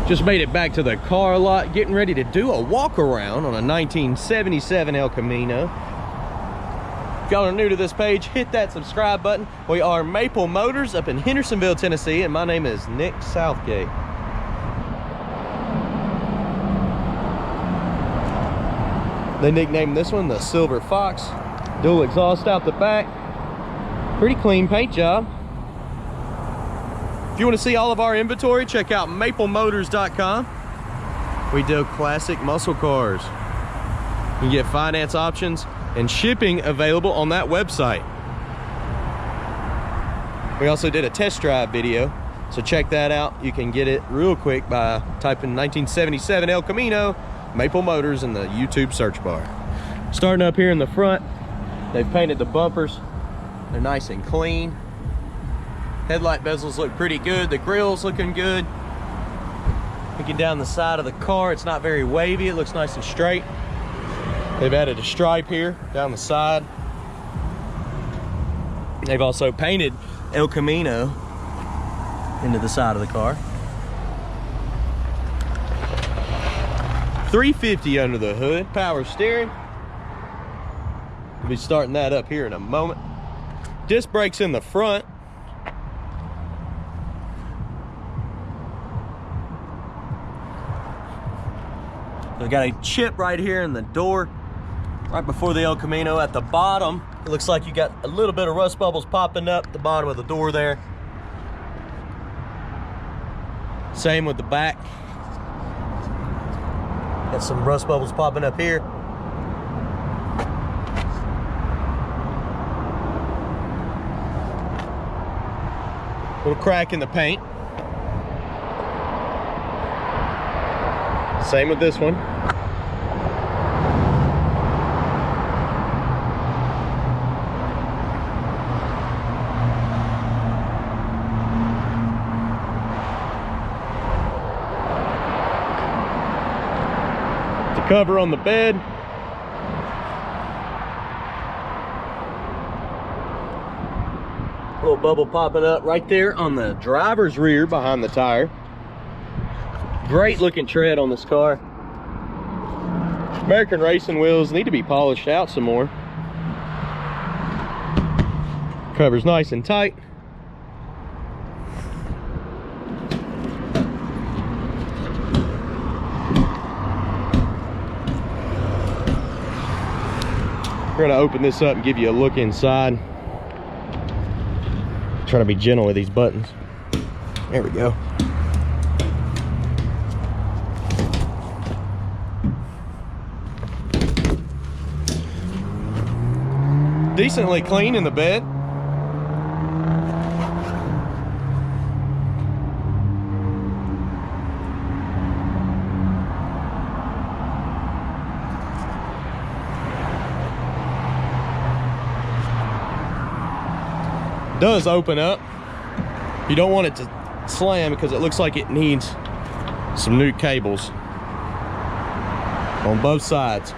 Just made it back to the car lot, getting ready to do a walk around on a 1977 El Camino. If y'all are new to this page, hit that subscribe button. We are Maple Motors up in Hendersonville, Tennessee, and my name is Nick Southgate. They nicknamed this one the Silver Fox. Dual exhaust out the back. Pretty clean paint job. If you want to see all of our inventory, check out maplemotors.com. We do classic muscle cars. You can get finance options and shipping available on that website. We also did a test drive video, so check that out. You can get it real quick by typing 1977 El Camino, Maple Motors in the YouTube search bar. Starting up here in the front, they've painted the bumpers. They're nice and clean. Headlight bezels look pretty good. The grill's looking good. Looking down the side of the car, it's not very wavy. It looks nice and straight. They've added a stripe here down the side. They've also painted El Camino into the side of the car. 350 under the hood, power steering. We'll be starting that up here in a moment. Disc brakes in the front. We've got a chip right here in the door, right before the El Camino. At the bottom, it looks like you got a little bit of rust bubbles popping up at the bottom of the door there. Same with the back. Got some rust bubbles popping up here. Little crack in the paint. Same with this one. The cover on the bed. Little bubble popping up right there on the driver's rear behind the tire. Great looking tread on this car. American racing wheels need to be polished out some more. Cover's nice and tight. We're gonna open this up and give you a look inside. Trying to be gentle with these buttons. There we go. Decently clean in the bed. Does open up. You don't want it to slam because it looks like it needs some new cables on both sides.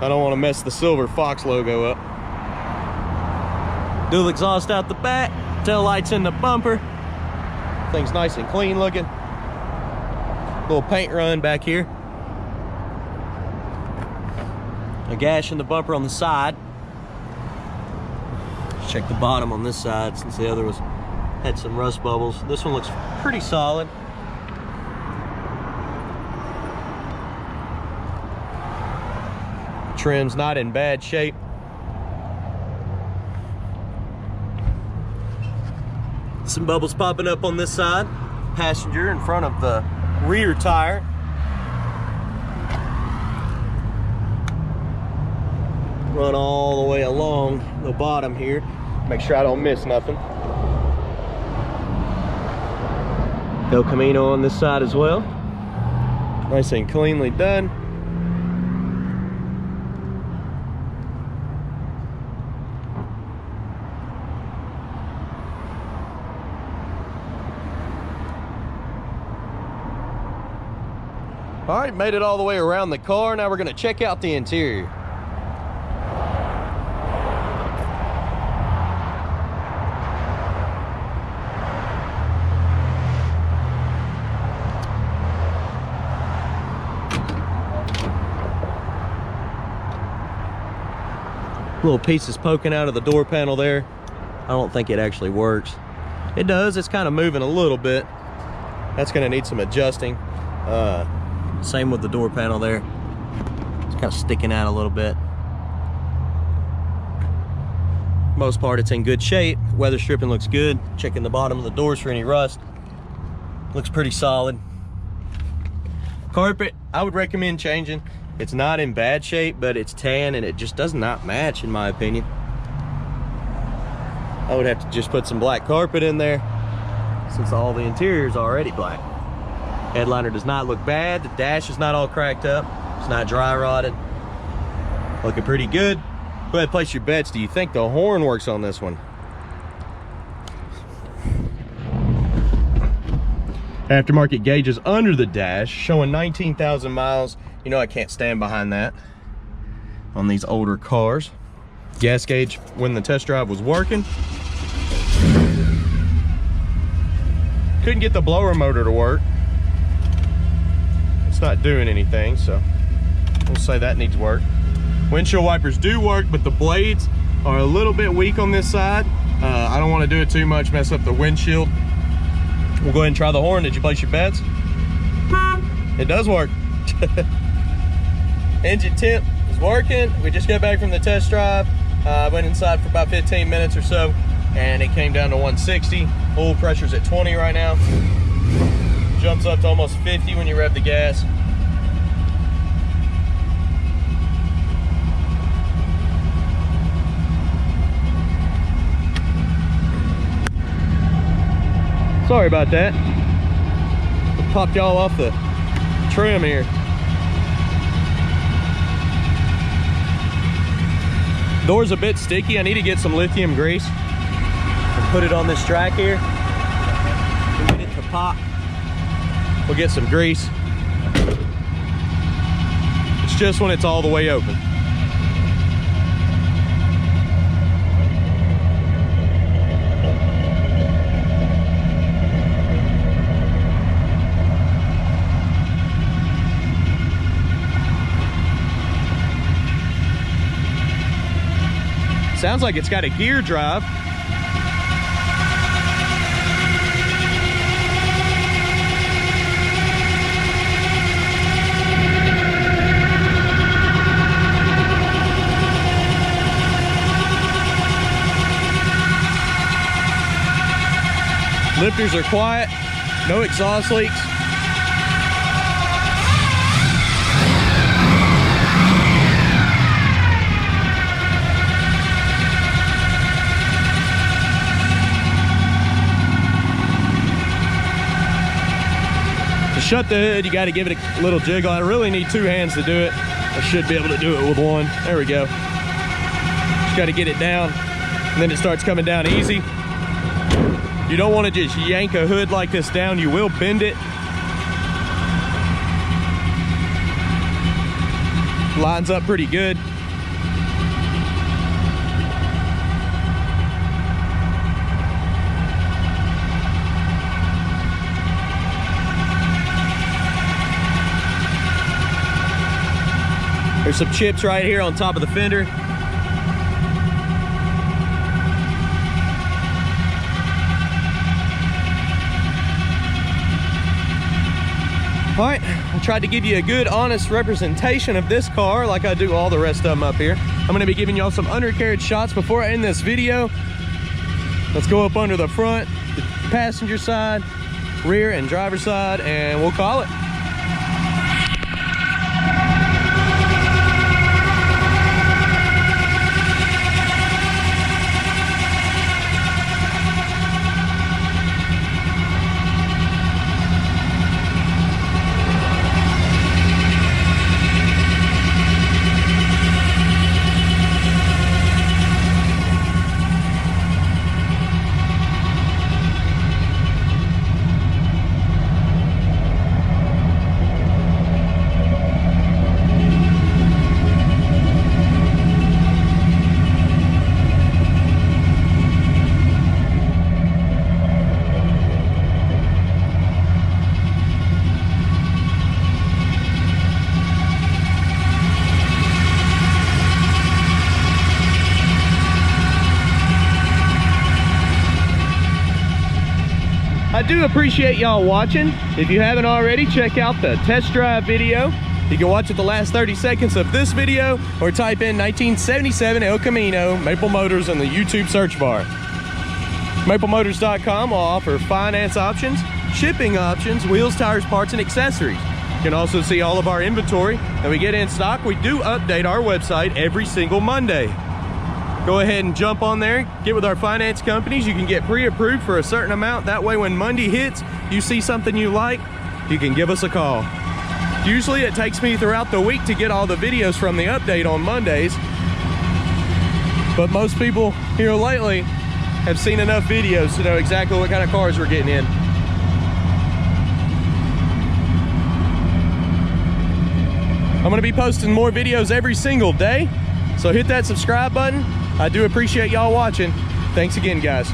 I don't want to mess the Silver Fox logo up. Dual exhaust out the back, tail lights in the bumper. Thing's nice and clean looking. Little paint run back here. A gash in the bumper on the side. Let's check the bottom on this side since the other had some rust bubbles. This one looks pretty solid. Trim's not in bad shape. Some bubbles popping up on this side. Passenger in front of the rear tire. Run all the way along the bottom here. Make sure I don't miss nothing. El Camino on this side as well. Nice and cleanly done. All right, made it all the way around the car. Now we're gonna check out the interior. Little pieces poking out of the door panel there. I don't think it actually works. It does, it's kind of moving a little bit. That's gonna need some adjusting. Same with the door panel there. It's kind of sticking out a little bit. Most part it's in good shape. Weather stripping looks good. Checking the bottom of the doors for any rust. Looks pretty solid. Carpet, I would recommend changing. It's not in bad shape, but it's tan and it just does not match in my opinion. I would have to just put some black carpet in there since all the interior is already black. Headliner does not look bad. The dash is not all cracked up. It's not dry rotted. Looking pretty good. Go ahead, place your bets. Do you think the horn works on this one? Aftermarket gauges under the dash showing 19,000 miles. You know I can't stand behind that on these older cars. Gas gauge when the test drive was working. Couldn't get the blower motor to work. It's not doing anything, so we'll say that needs work. Windshield wipers do work, but the blades are a little bit weak on this side. I don't want to do it too much, mess up the windshield. We'll go ahead and try the horn. Did you place your bets? It does work. Engine temp is working. We just got back from the test drive. I went inside for about 15 minutes or so, and it came down to 160. Oil pressure's at 20 right now. Jumps up to almost 50 when you rev the gas. Sorry about that. Popped y'all off the trim here. Door's a bit sticky. I need to get some lithium grease and put it on this track here. We'll get it to pop. We'll get some grease. It's just when it's all the way open. Sounds like it's got a gear drive. Lifters are quiet, no exhaust leaks. To shut the hood, you got to give it a little jiggle. I really need two hands to do it. I should be able to do it with one. There we go. Just got to get it down, and then it starts coming down easy. You don't want to just yank a hood like this down. You will bend it. Lines up pretty good. There's some chips right here on top of the fender. All right, I tried to give you a good, honest representation of this car like I do all the rest of them up here. I'm gonna be giving y'all some undercarriage shots before I end this video. Let's go up under the front, the passenger side, rear, and driver's side, and we'll call it. I do appreciate y'all watching. If you haven't already, check out the test drive video. You can watch it the last 30 seconds of this video, or type in 1977 El Camino Maple Motors in the YouTube search bar. MapleMotors.com will offer finance options, shipping options, wheels, tires, parts, and accessories. You can also see all of our inventory that we get in stock. We do update our website every single Monday. Go ahead and jump on there, get with our finance companies. You can get pre-approved for a certain amount. That way when Monday hits, you see something you like, you can give us a call. Usually it takes me throughout the week to get all the videos from the update on Mondays, but most people here lately have seen enough videos to know exactly what kind of cars we're getting in. I'm gonna be posting more videos every single day, so hit that subscribe button. I do appreciate y'all watching. Thanks again, guys.